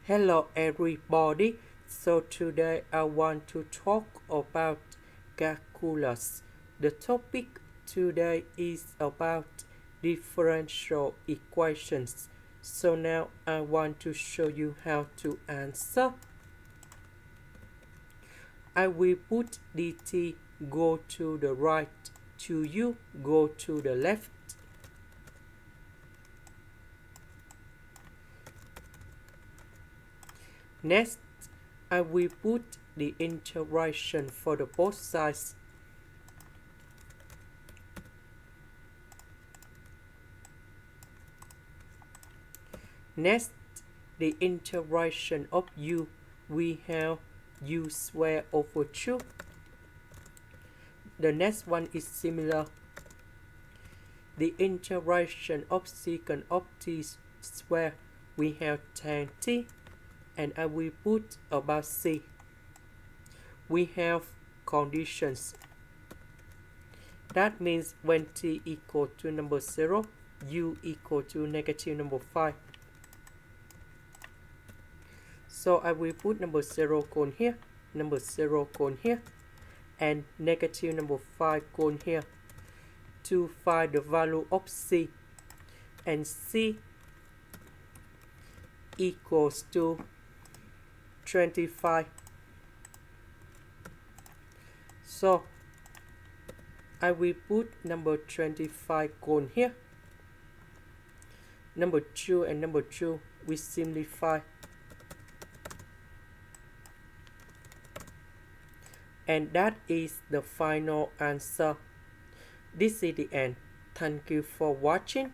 Hello everybody. So today I want to talk about calculus. The topic today is about differential equations. So now I want to show you how to answer. I will put dt go to the right, to you go to the left. Next, I will put the integration for the both sides. Next, the integration of u, we have u squared over 2. The next one is similar. The integration of secant of t squared, we have tan t, and I will put about c. We have conditions. That means when t equal to number 0, u equal to negative number 5. So I will put number 0 gone here, number 0 gone here, and negative number 5 gone here to find the value of c. And c equals to 25. So I will put number 25 gone here. Number 2 and number 2 we simplify. And that is the final answer. This is the end. Thank you for watching.